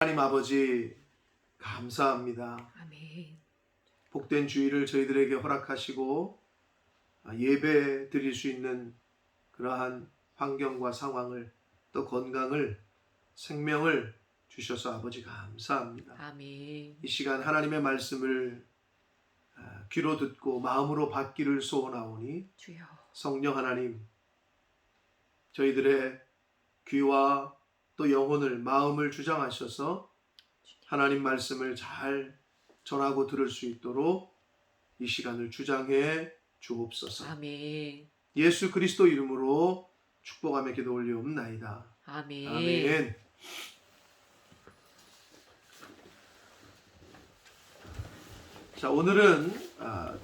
하나님 아버지 감사합니다. 아멘. 복된 주일을 저희들에게 허락하시고 예배 드릴 수 있는 그러한 환경과 상황을 또 건강을 생명을 주셔서 아버지 감사합니다. 아멘. 이 시간 하나님의 말씀을 귀로 듣고 마음으로 받기를 소원하오니 주여. 성령 하나님 저희들의 귀와 또 영혼을 마음을 주장하셔서 하나님 말씀을 잘 전하고 들을 수 있도록 이 시간을 주장해 주옵소서. 아멘. 예수 그리스도 이름으로 축복하며 기도 올리옵나이다. 아멘. 아멘. 자, 오늘은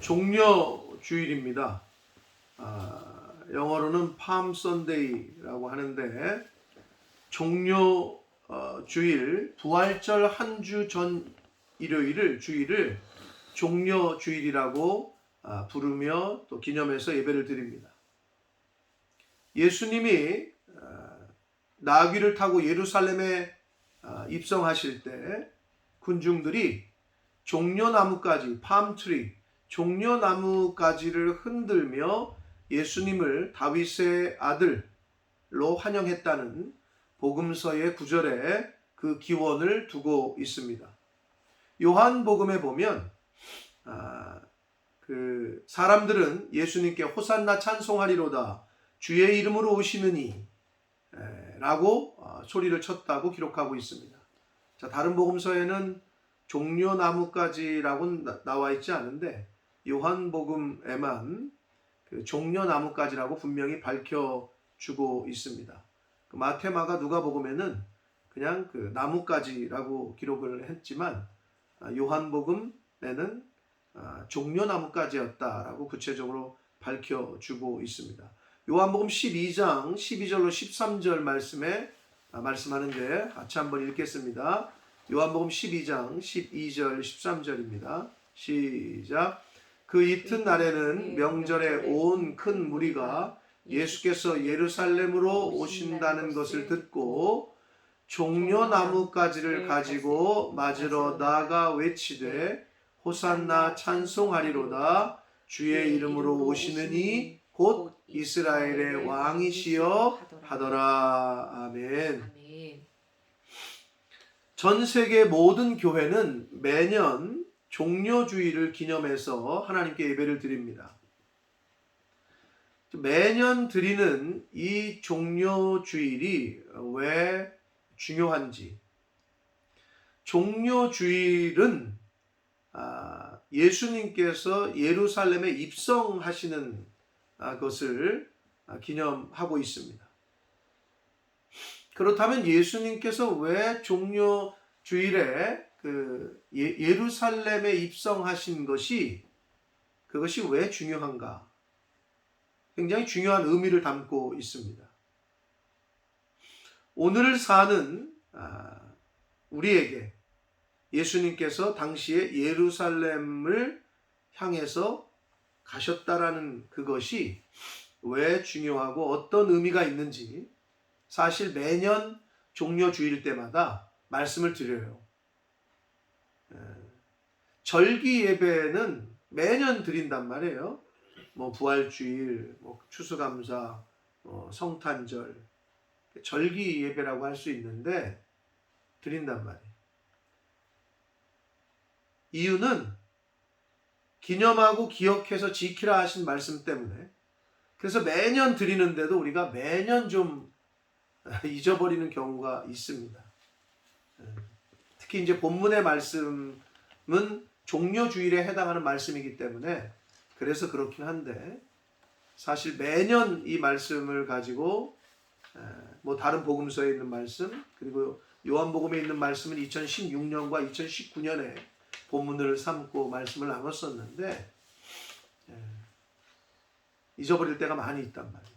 종려 주일입니다. 영어로는 팜 선데이라고 하는데 종려 주일, 부활절 한 주 전 일요일을 주일을 종려 주일이라고 부르며 또 기념해서 예배를 드립니다. 예수님이 나귀를 타고 예루살렘에 입성하실 때 군중들이 종려나무가지, 팜트리, 종려나무가지를 흔들며 예수님을 다윗의 아들로 환영했다는 복음서의 구절에 그 기원을 두고 있습니다. 요한복음에 보면 그 사람들은 예수님께 호산나 찬송하리로다 주의 이름으로 오시느니 라고 소리를 쳤다고 기록하고 있습니다. 자, 다른 복음서에는 종려나무까지라고 나와 있지 않은데 요한복음에만 그 종려나무까지라고 분명히 밝혀주고 있습니다. 그 마태, 마가, 누가복음에는 그냥 그 나무까지라고 기록을 했지만 요한복음에는 종려나무까지였다라고 구체적으로 밝혀주고 있습니다. 요한복음 12장 12절로 13절 말씀에 말씀하는데 같이 한번 읽겠습니다. 요한복음 12장 12절 13절입니다. 시작. 그 이튿날에는 명절에 온 큰 무리가 예수께서 예루살렘으로 오신다는 것을 듣고 종려나무가지를 가지고 맞으러 나아가 외치되 호산나 찬송하리로다 주의 이름으로 오시느니 곧 이스라엘의 왕이시여 하더라. 아멘. 아멘. 전 세계 모든 교회는 매년 종려주일을 기념해서 하나님께 예배를 드립니다. 매년 드리는 이 종려주일이 왜 중요한지. 종려주일은 예수님께서 예루살렘에 입성하시는 것을 기념하고 있습니다. 그렇다면 예수님께서 왜 종려주일에 그 예루살렘에 입성하신 그것이 왜 중요한가? 굉장히 중요한 의미를 담고 있습니다. 오늘을 사는 우리에게 예수님께서 당시에 예루살렘을 향해서 가셨다라는 그것이 왜 중요하고 어떤 의미가 있는지 사실 매년 종려주일 때마다 말씀을 드려요. 절기 예배는 매년 드린단 말이에요. 뭐 부활주일, 뭐 추수감사, 성탄절, 절기 예배라고 할 수 있는데 드린단 말이에요. 이유는 기념하고 기억해서 지키라 하신 말씀 때문에. 그래서 매년 드리는데도 우리가 매년 좀 잊어버리는 경우가 있습니다. 특히 이제 본문의 말씀은 종려주일에 해당하는 말씀이기 때문에 그래서 그렇긴 한데 사실 매년 이 말씀을 가지고 뭐 다른 복음서에 있는 말씀 그리고 요한복음에 있는 말씀은 2016년과 2019년에 본문을 삼고 말씀을 나눴었는데 잊어버릴 때가 많이 있단 말이에요.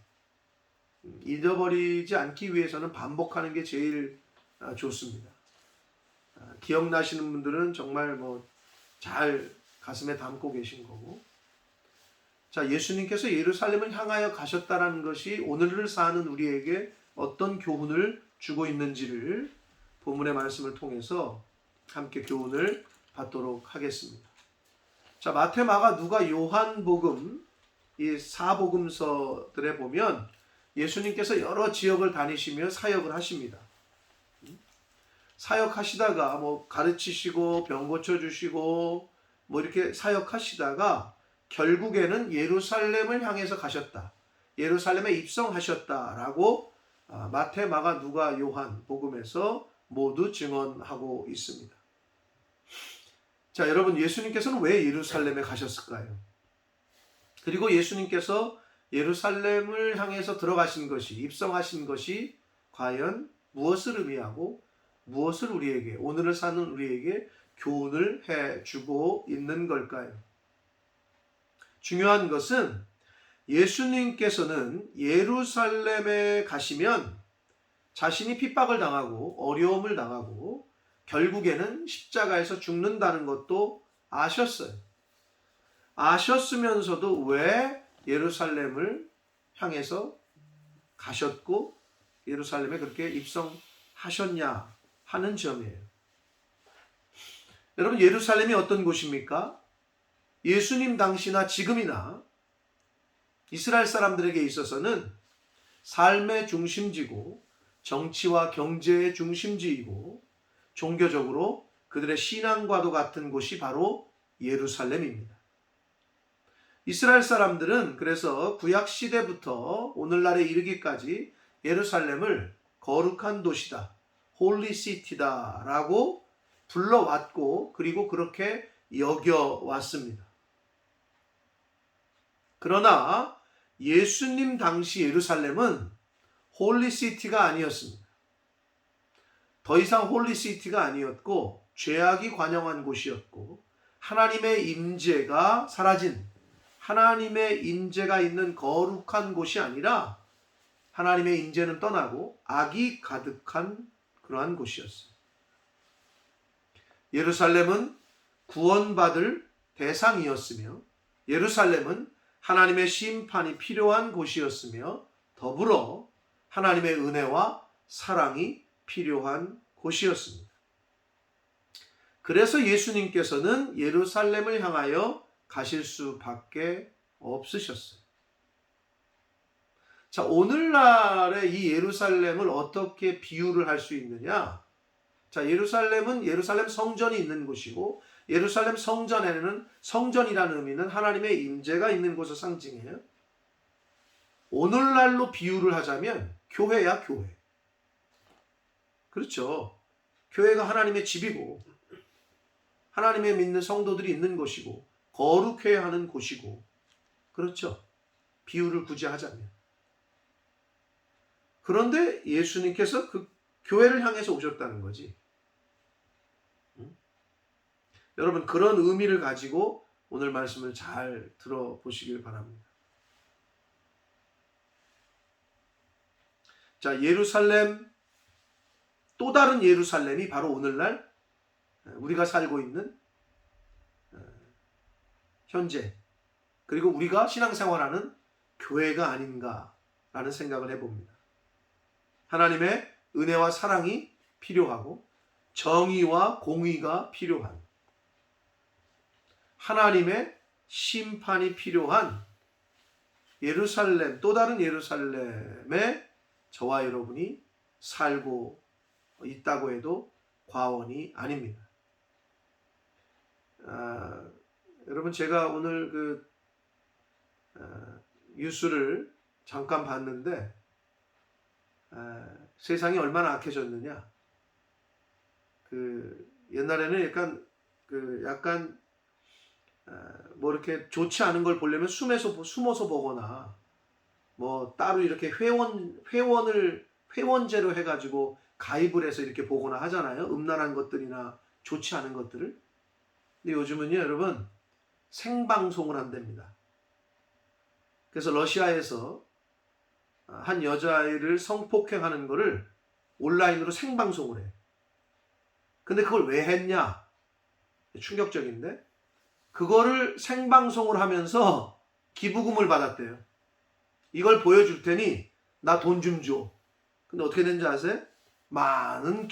잊어버리지 않기 위해서는 반복하는 게 제일 좋습니다. 기억나시는 분들은 정말 뭐 잘 가슴에 담고 계신 거고. 자, 예수님께서 예루살렘을 향하여 가셨다라는 것이 오늘을 사는 우리에게 어떤 교훈을 주고 있는지를 본문의 말씀을 통해서 함께 교훈을 받도록 하겠습니다. 자, 마태, 마가, 누가, 요한복음 이 사복음서들에 보면 예수님께서 여러 지역을 다니시며 사역을 하십니다. 사역하시다가 뭐 가르치시고 병 고쳐주시고 뭐 이렇게 사역하시다가 결국에는 예루살렘을 향해서 가셨다. 예루살렘에 입성하셨다라고 마태, 마가, 누가, 요한 복음에서 모두 증언하고 있습니다. 자, 여러분, 예수님께서는 왜 예루살렘에 가셨을까요? 그리고 예수님께서 예루살렘을 향해서 들어가신 것이, 입성하신 것이 과연 무엇을 의미하고 무엇을 우리에게, 오늘을 사는 우리에게 교훈을 해주고 있는 걸까요? 중요한 것은 예수님께서는 예루살렘에 가시면 자신이 핍박을 당하고 어려움을 당하고 결국에는 십자가에서 죽는다는 것도 아셨어요. 아셨으면서도 왜 예루살렘을 향해서 가셨고 예루살렘에 그렇게 입성하셨냐 하는 점이에요. 여러분, 예루살렘이 어떤 곳입니까? 예수님 당시나 지금이나 이스라엘 사람들에게 있어서는 삶의 중심지고 정치와 경제의 중심지이고 종교적으로 그들의 신앙과도 같은 곳이 바로 예루살렘입니다. 이스라엘 사람들은 그래서 구약 시대부터 오늘날에 이르기까지 예루살렘을 거룩한 도시다, 홀리 시티다 라고 불러왔고 그리고 그렇게 여겨왔습니다. 그러나 예수님 당시 예루살렘은 홀리시티가 아니었습니다. 더 이상 홀리시티가 아니었고 죄악이 관영한 곳이었고 하나님의 임재가 사라진, 하나님의 임재가 있는 거룩한 곳이 아니라 하나님의 임재는 떠나고 악이 가득한 그러한 곳이었어요. 예루살렘은 구원받을 대상이었으며 예루살렘은 하나님의 심판이 필요한 곳이었으며 더불어 하나님의 은혜와 사랑이 필요한 곳이었습니다. 그래서 예수님께서는 예루살렘을 향하여 가실 수밖에 없으셨어요. 자, 오늘날의 이 예루살렘을 어떻게 비유를 할 수 있느냐? 자, 예루살렘은 예루살렘 성전이 있는 곳이고 예루살렘 성전에는 성전이라는 의미는 하나님의 임재가 있는 곳을 상징해요. 오늘날로 비유를 하자면 교회야, 교회. 그렇죠. 교회가 하나님의 집이고 하나님의 믿는 성도들이 있는 곳이고 거룩해야 하는 곳이고 그렇죠. 비유를 굳이 하자면. 그런데 예수님께서 그 교회를 향해서 오셨다는 거지. 여러분, 그런 의미를 가지고 오늘 말씀을 잘 들어보시길 바랍니다. 자, 예루살렘, 또 다른 예루살렘이 바로 오늘날 우리가 살고 있는 현재, 그리고 우리가 신앙생활하는 교회가 아닌가라는 생각을 해봅니다. 하나님의 은혜와 사랑이 필요하고 정의와 공의가 필요한, 하나님의 심판이 필요한 예루살렘, 또 다른 예루살렘에 저와 여러분이 살고 있다고 해도 과언이 아닙니다. 여러분, 제가 오늘 뉴스를 잠깐 봤는데 세상이 얼마나 악해졌느냐. 옛날에는 약간 뭐 이렇게 좋지 않은 걸 보려면 숨어서 보거나 뭐 따로 이렇게 회원제로 해가지고 가입을 해서 이렇게 보거나 하잖아요. 음란한 것들이나 좋지 않은 것들을. 근데 요즘은요, 여러분, 생방송을 한답니다. 그래서 러시아에서 한 여자아이를 성폭행하는 거를 온라인으로 생방송을 해. 근데 그걸 왜 했냐? 충격적인데? 그거를 생방송을 하면서 기부금을 받았대요. 이걸 보여줄 테니 나 돈 좀 줘. 근데 어떻게 된지 아세요? 많은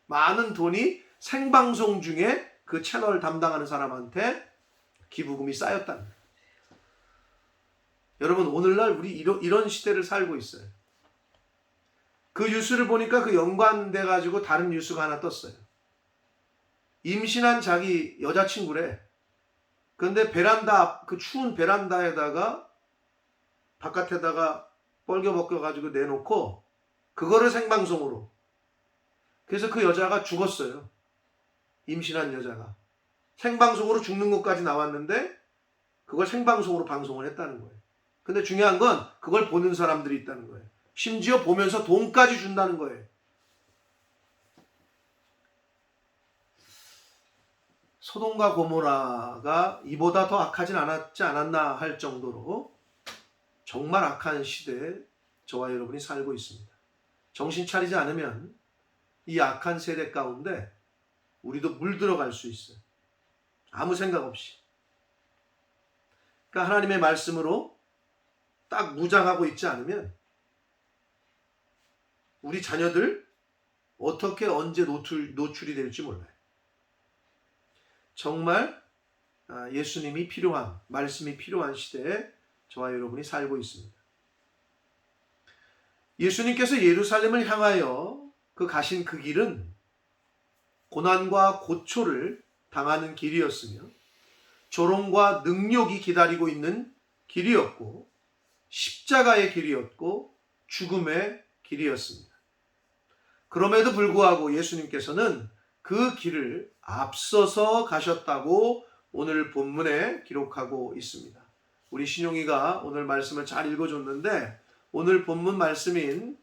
많은 돈이 생방송 중에 그 채널 담당하는 사람한테 기부금이 쌓였다는 거예요. 여러분, 오늘날 우리 이런 시대를 살고 있어요. 그 뉴스를 보니까 그 연관돼 가지고 다른 뉴스가 하나 떴어요. 임신한 자기 여자친구래. 그런데 그 추운 베란다에다가 바깥에다가 뻘겨 가지고 내놓고 그거를 생방송으로. 그래서 그 여자가 죽었어요. 임신한 여자가. 생방송으로 죽는 것까지 나왔는데 그걸 생방송으로 방송을 했다는 거예요. 근데 중요한 건 그걸 보는 사람들이 있다는 거예요. 심지어 보면서 돈까지 준다는 거예요. 소돔과 고모라가 이보다 더 악하진 않았나 할 정도로 정말 악한 시대에 저와 여러분이 살고 있습니다. 정신 차리지 않으면 이 악한 세대 가운데 우리도 물들어갈 수 있어요. 아무 생각 없이. 그러니까 하나님의 말씀으로 딱 무장하고 있지 않으면 우리 자녀들 어떻게 언제 노출이 될지 몰라요. 정말 예수님이 필요한, 말씀이 필요한 시대에 저와 여러분이 살고 있습니다. 예수님께서 예루살렘을 향하여 가신 그 길은 고난과 고초를 당하는 길이었으며 조롱과 능욕이 기다리고 있는 길이었고 십자가의 길이었고 죽음의 길이었습니다. 그럼에도 불구하고 예수님께서는 그 길을 앞서서 가셨다고 오늘 본문에 기록하고 있습니다. 우리 신용이가 오늘 말씀을 잘 읽어줬는데 오늘 본문 말씀인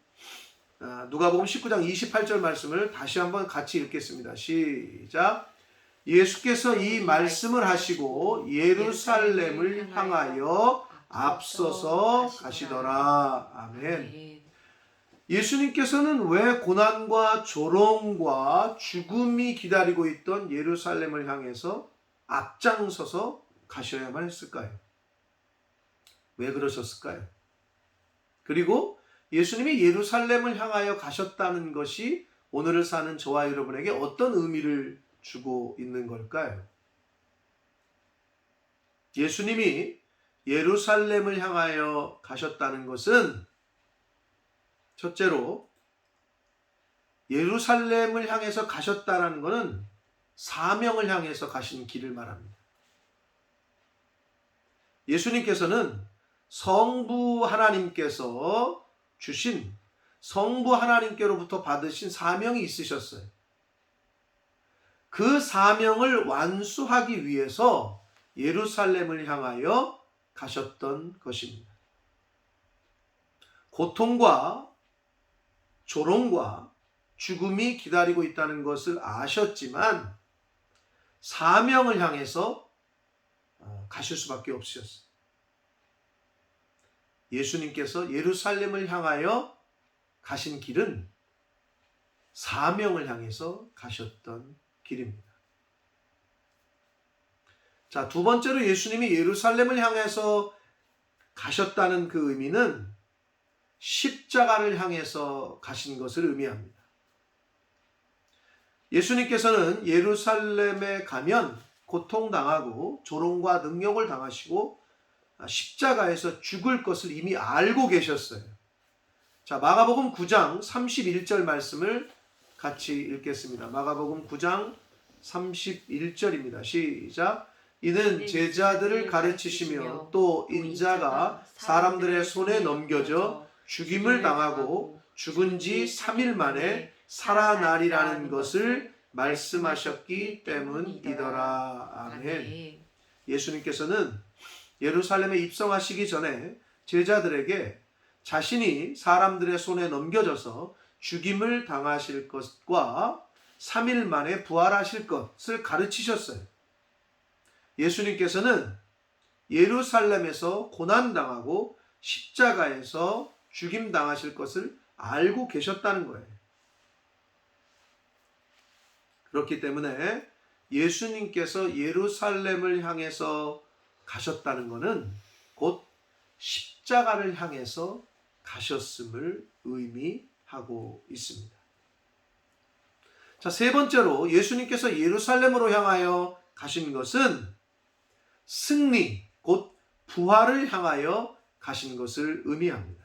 누가복음 19장 28절 말씀을 다시 한번 같이 읽겠습니다. 시작. 예수께서 이 말씀을 하시고 예루살렘을 향하여 앞서서 가시더라. 아멘. 예수님께서는 왜 고난과 조롱과 죽음이 기다리고 있던 예루살렘을 향해서 앞장서서 가셔야만 했을까요? 왜 그러셨을까요? 그리고 예수님이 예루살렘을 향하여 가셨다는 것이 오늘을 사는 저와 여러분에게 어떤 의미를 주고 있는 걸까요? 예수님이 예루살렘을 향하여 가셨다는 것은 첫째로 예루살렘을 향해서 가셨다는 것은 사명을 향해서 가신 길을 말합니다. 예수님께서는 성부 하나님께서 주신 성부 하나님께로부터 받으신 사명이 있으셨어요. 그 사명을 완수하기 위해서 예루살렘을 향하여 가셨던 것입니다. 고통과 조롱과 죽음이 기다리고 있다는 것을 아셨지만 사명을 향해서 가실 수밖에 없으셨어요. 예수님께서 예루살렘을 향하여 가신 길은 사명을 향해서 가셨던 길입니다. 자, 두 번째로 예수님이 예루살렘을 향해서 가셨다는 그 의미는 십자가를 향해서 가신 것을 의미합니다. 예수님께서는 예루살렘에 가면 고통당하고 조롱과 능욕을 당하시고 십자가에서 죽을 것을 이미 알고 계셨어요. 자, 마가복음 9장 31절 말씀을 같이 읽겠습니다. 마가복음 9장 31절입니다. 시작. 이는 제자들을 가르치시며 또 인자가 사람들의 손에 넘겨져 죽임을 당하고 죽은 지 3일 만에 살아나리라는 것을 말씀하셨기 때문이더라. 아멘. 예수님께서는 예루살렘에 입성하시기 전에 제자들에게 자신이 사람들의 손에 넘겨져서 죽임을 당하실 것과 3일 만에 부활하실 것을 가르치셨어요. 예수님께서는 예루살렘에서 고난당하고 십자가에서 죽임당하실 것을 알고 계셨다는 거예요. 그렇기 때문에 예수님께서 예루살렘을 향해서 가셨다는 것은 곧 십자가를 향해서 가셨음을 의미합니다. 하고 있습니다. 자, 세 번째로 예수님께서 예루살렘으로 향하여 가신 것은 승리, 곧 부활을 향하여 가신 것을 의미합니다.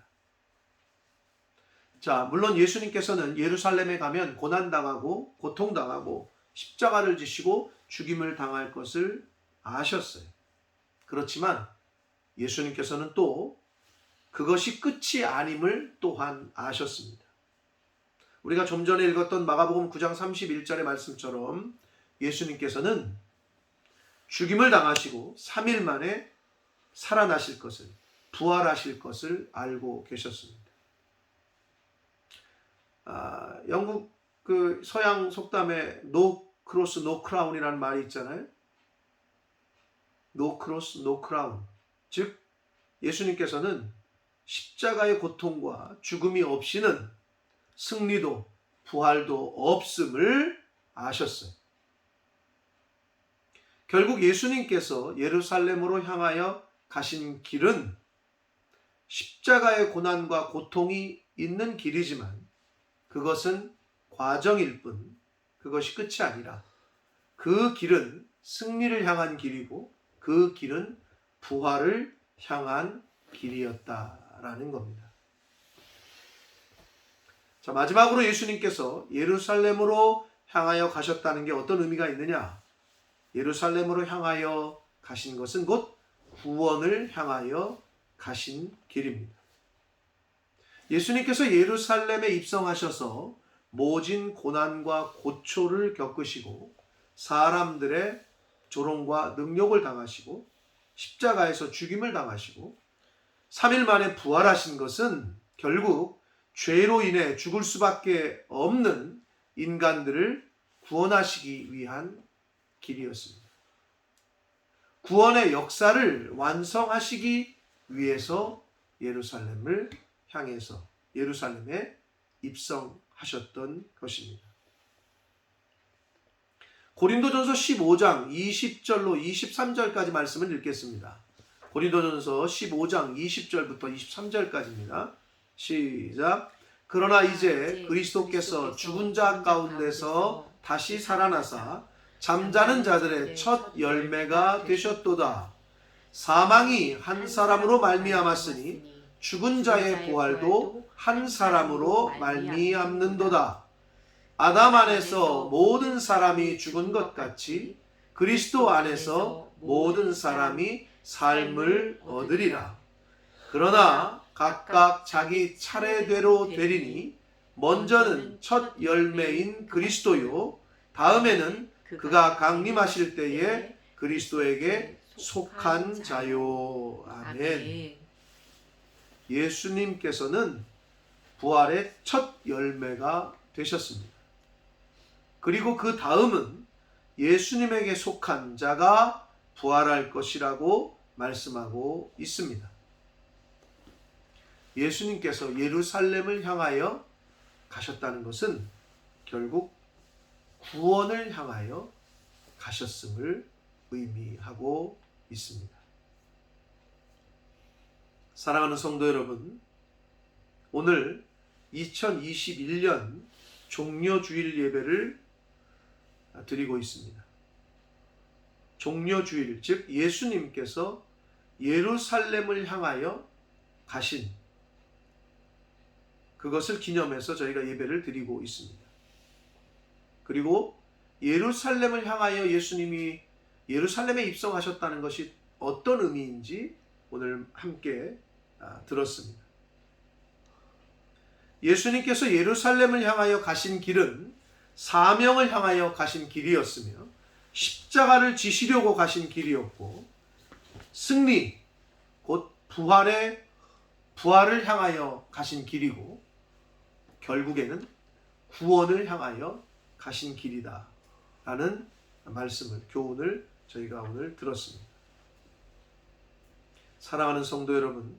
자, 물론 예수님께서는 예루살렘에 가면 고난당하고 고통당하고 십자가를 지시고 죽임을 당할 것을 아셨어요. 그렇지만 예수님께서는 또 그것이 끝이 아님을 또한 아셨습니다. 우리가 좀 전에 읽었던 마가복음 9장 31절의 말씀처럼 예수님께서는 죽임을 당하시고 3일 만에 살아나실 것을, 부활하실 것을 알고 계셨습니다. 영국 그 서양 속담에 No cross, no crown이라는 말이 있잖아요. No cross, no crown. 즉 예수님께서는 십자가의 고통과 죽음이 없이는 승리도 부활도 없음을 아셨어요. 결국 예수님께서 예루살렘으로 향하여 가신 길은 십자가의 고난과 고통이 있는 길이지만 그것은 과정일 뿐 그것이 끝이 아니라 그 길은 승리를 향한 길이고 그 길은 부활을 향한 길이었다라는 겁니다. 자, 마지막으로 예수님께서 예루살렘으로 향하여 가셨다는 게 어떤 의미가 있느냐? 예루살렘으로 향하여 가신 것은 곧 구원을 향하여 가신 길입니다. 예수님께서 예루살렘에 입성하셔서 모진 고난과 고초를 겪으시고 사람들의 조롱과 능욕을 당하시고 십자가에서 죽임을 당하시고 3일 만에 부활하신 것은 결국 죄로 인해 죽을 수밖에 없는 인간들을 구원하시기 위한 길이었습니다. 구원의 역사를 완성하시기 위해서 예루살렘을 향해서 예루살렘에 입성하셨던 것입니다. 고린도전서 15장 20절로 23절까지 말씀을 읽겠습니다. 고린도전서 15장 20절부터 23절까지입니다. 시작. 그러나 이제 그리스도께서 죽은 자 가운데서 다시 살아나사 잠자는 자들의 첫 열매가 되셨도다. 사망이 한 사람으로 말미암았으니 죽은 자의 부활도 한 사람으로 말미암는도다. 아담 안에서 모든 사람이 죽은 것 같이 그리스도 안에서 모든 사람이 삶을 얻으리라. 그러나 각각 자기 차례대로 되리니 먼저는 첫 열매인 그리스도요 다음에는 그가 강림하실 때에 그리스도에게 속한 자요. 아멘. 예수님께서는 부활의 첫 열매가 되셨습니다. 그리고 그 다음은 예수님에게 속한 자가 부활할 것이라고 말씀하고 있습니다. 예수님께서 예루살렘을 향하여 가셨다는 것은 결국 구원을 향하여 가셨음을 의미하고 있습니다. 사랑하는 성도 여러분, 오늘 2021년 종려주일 예배를 드리고 있습니다. 종려주일, 즉 예수님께서 예루살렘을 향하여 가신 그것을 기념해서 저희가 예배를 드리고 있습니다. 그리고 예루살렘을 향하여 예수님이 예루살렘에 입성하셨다는 것이 어떤 의미인지 오늘 함께 들었습니다. 예수님께서 예루살렘을 향하여 가신 길은 사명을 향하여 가신 길이었으며 십자가를 지시려고 가신 길이었고 승리, 곧 부활을 향하여 가신 길이고 결국에는 구원을 향하여 가신 길이다 라는 말씀을, 교훈을 저희가 오늘 들었습니다. 사랑하는 성도 여러분,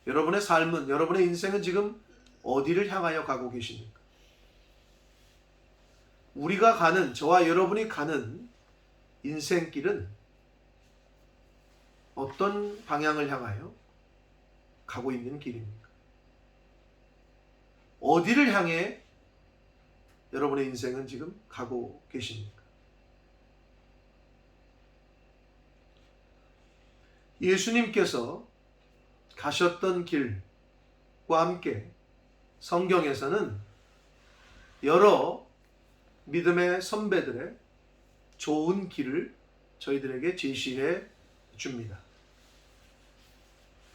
여러분의 삶은, 여러분의 인생은 지금 어디를 향하여 가고 계십니까? 우리가 가는, 저와 여러분이 가는 인생길은 어떤 방향을 향하여 가고 있는 길입니까? 어디를 향해 여러분의 인생은 지금 가고 계십니까? 예수님께서 가셨던 길과 함께 성경에서는 여러 믿음의 선배들의 좋은 길을 저희들에게 제시해 줍니다.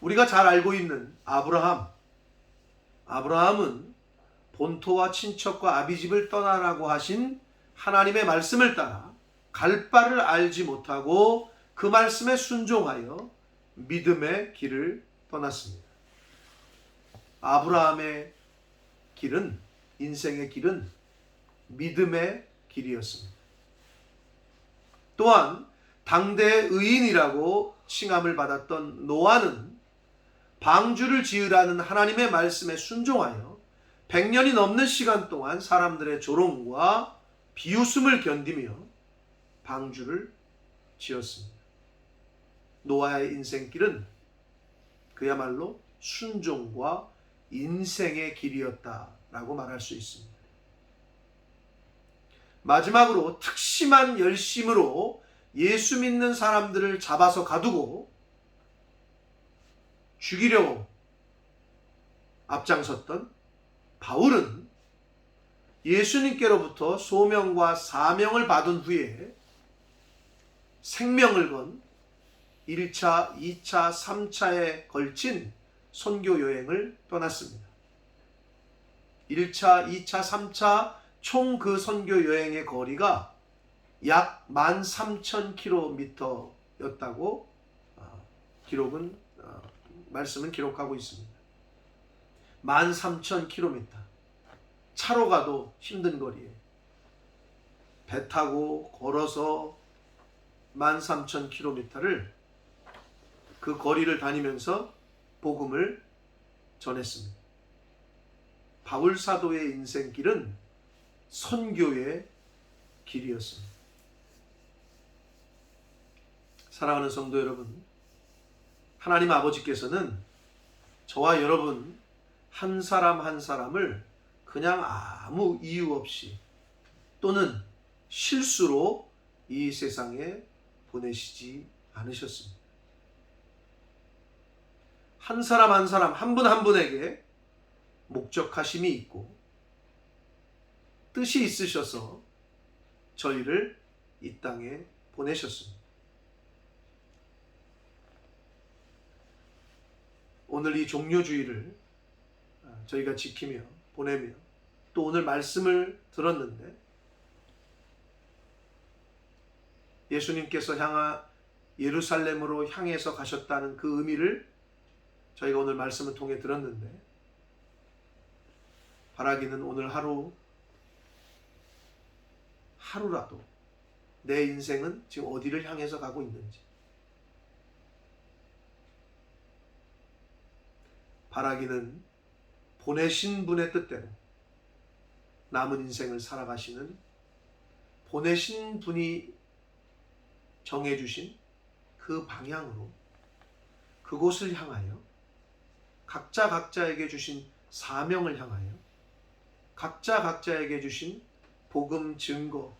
우리가 잘 알고 있는 아브라함은 본토와 친척과 아비집을 떠나라고 하신 하나님의 말씀을 따라 갈 바를 알지 못하고 그 말씀에 순종하여 믿음의 길을 떠났습니다. 아브라함의 길은, 인생의 길은 믿음의 길이었습니다. 또한 당대의 의인이라고 칭함을 받았던 노아는 방주를 지으라는 하나님의 말씀에 순종하여 100년이 넘는 시간 동안 사람들의 조롱과 비웃음을 견디며 방주를 지었습니다. 노아의 인생길은 그야말로 순종과 인생의 길이었다라고 말할 수 있습니다. 마지막으로 특심한 열심으로 예수 믿는 사람들을 잡아서 가두고 죽이려고 앞장섰던 바울은 예수님께로부터 소명과 사명을 받은 후에 생명을 건 1차, 2차, 3차에 걸친 선교 여행을 떠났습니다. 1차, 2차, 3차 총 그 선교 여행의 거리가 약 13,000km였다고 말씀은 기록하고 있습니다. 13,000km. 차로 가도 힘든 거리에 배 타고 걸어서 13,000km를 그 거리를 다니면서 복음을 전했습니다. 바울 사도의 인생길은 선교의 길이었습니다. 사랑하는 성도 여러분, 하나님 아버지께서는 저와 여러분 한 사람 한 사람을 그냥 아무 이유 없이 또는 실수로 이 세상에 보내시지 않으셨습니다. 한 사람 한 사람, 한 분 한 분에게 목적하심이 있고 뜻이 있으셔서 저희를 이 땅에 보내셨습니다. 오늘 이 종료주의를 저희가 지키며 보내며 또 오늘 말씀을 들었는데 예수님께서 예루살렘으로 향해서 가셨다는 그 의미를 저희가 오늘 말씀을 통해 들었는데 바라기는 오늘 하루라도 내 인생은 지금 어디를 향해서 가고 있는지 바라기는 보내신 분의 뜻대로 남은 인생을 살아가시는 보내신 분이 정해주신 그 방향으로 그곳을 향하여 각자에게 주신 사명을 향하여 각자에게 주신 복음 증거,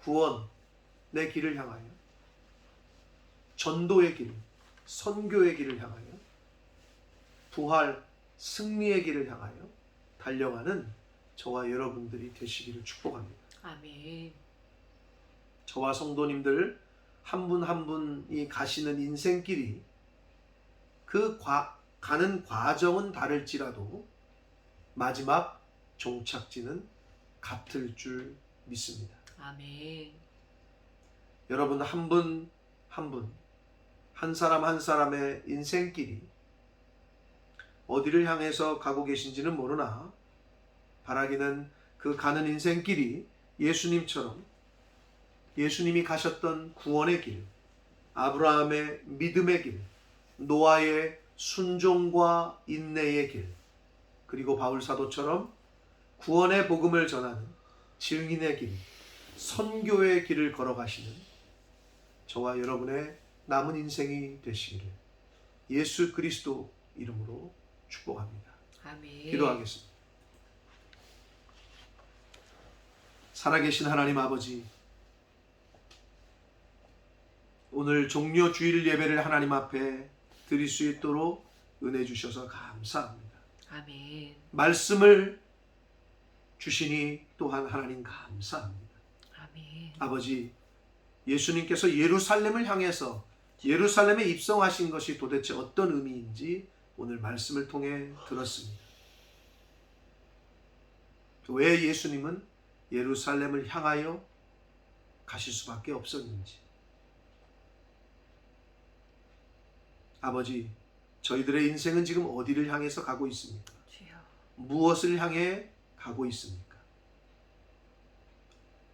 구원의 길을 향하여 전도의 길, 선교의 길을 향하여 부활, 승리의 길을 향하여 달려가는 저와 여러분들이 되시기를 축복합니다. 아멘. 저와 성도님들 한 분 한 분이 가시는 인생길이 가는 과정은 다를지라도 마지막 종착지는 같을 줄 믿습니다. 아멘. 여러분 한 분 한 분, 한 사람 한 사람의 인생길이 어디를 향해서 가고 계신지는 모르나 바라기는 그 가는 인생길이 예수님처럼 예수님이 가셨던 구원의 길, 아브라함의 믿음의 길, 노아의 순종과 인내의 길, 그리고 바울 사도처럼 구원의 복음을 전하는 증인의 길, 선교의 길을 걸어가시는 저와 여러분의 남은 인생이 되시기를 예수 그리스도 이름으로 축복합니다. 아멘. 기도하겠습니다. 살아계신 하나님 아버지, 오늘 종려 주일 예배를 하나님 앞에 드릴 수 있도록 은혜 주셔서 감사합니다. 아멘. 말씀을 주시니 또한 하나님 감사합니다. 아멘. 아버지, 예수님께서 예루살렘을 향해서 예루살렘에 입성하신 것이 도대체 어떤 의미인지 오늘 말씀을 통해 들었습니다. 왜 예수님은 예루살렘을 향하여 가실 수밖에 없었는지. 아버지, 저희들의 인생은 지금 어디를 향해서 가고 있습니까? 주여. 무엇을 향해 가고 있습니까?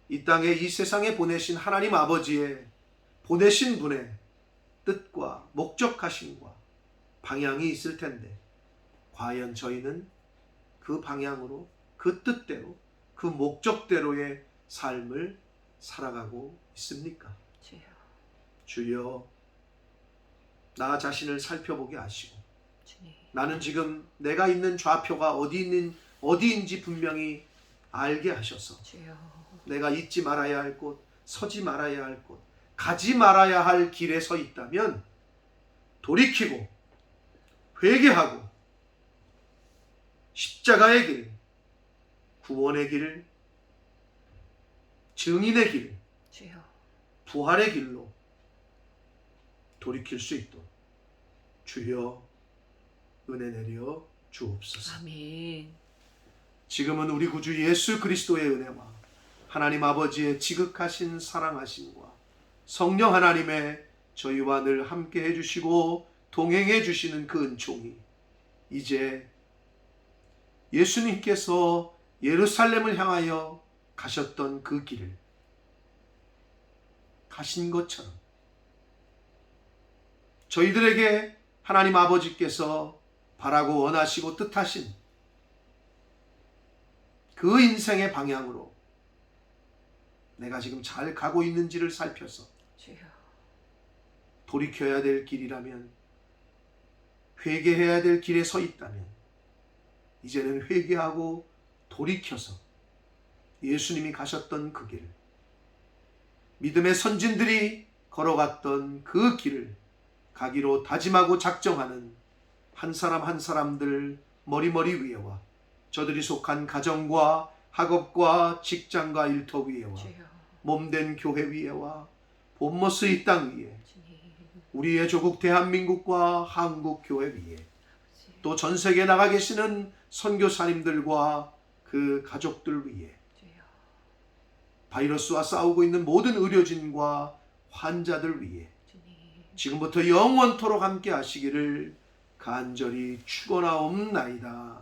이 땅에, 이 세상에 보내신 하나님 아버지의, 보내신 분의 뜻과 목적하심과 방향이 있을 텐데, 과연 저희는 그 방향으로, 그 뜻대로, 그 목적대로의 삶을 살아가고 있습니까? 주여. 주여, 나 자신을 살펴보게 하시고, 주님. 나는 지금 내가 있는 좌표가 어디인지 분명히 알게 하셔서 주여. 내가 잊지 말아야 할 곳, 서지 말아야 할 곳, 가지 말아야 할 길에 서 있다면 돌이키고 회개하고 십자가의 길, 구원의 길, 증인의 길, 주여. 부활의 길로 돌이킬 수 있도록 주여 은혜 내려 주옵소서. 아멘. 지금은 우리 구주 예수 그리스도의 은혜와 하나님 아버지의 지극하신 사랑하심과 성령 하나님의 저희와 늘 함께 해주시고 동행해 주시는 그 은총이 이제 예수님께서 예루살렘을 향하여 가셨던 그 길을 가신 것처럼 저희들에게 하나님 아버지께서 바라고 원하시고 뜻하신 그 인생의 방향으로 내가 지금 잘 가고 있는지를 살펴서 주여. 돌이켜야 될 길이라면, 회개해야 될 길에 서 있다면 이제는 회개하고 돌이켜서 예수님이 가셨던 그 길, 믿음의 선진들이 걸어갔던 그 길을 가기로 다짐하고 작정하는 한 사람 한 사람들 머리머리 위에와 저들이 속한 가정과 학업과 직장과 일터 위에와 주여. 몸된 교회 위에와 본모스 이 땅 위에 주님. 우리의 조국 대한민국과 한국 교회 위에 아버지. 또 전 세계에 나가 계시는 선교사님들과 그 가족들 위에 주여. 바이러스와 싸우고 있는 모든 의료진과 환자들 위에 주님. 지금부터 영원토록 함께 하시기를 간절히 축원하옵나이다.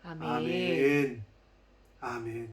아멘. 아멘. 아멘.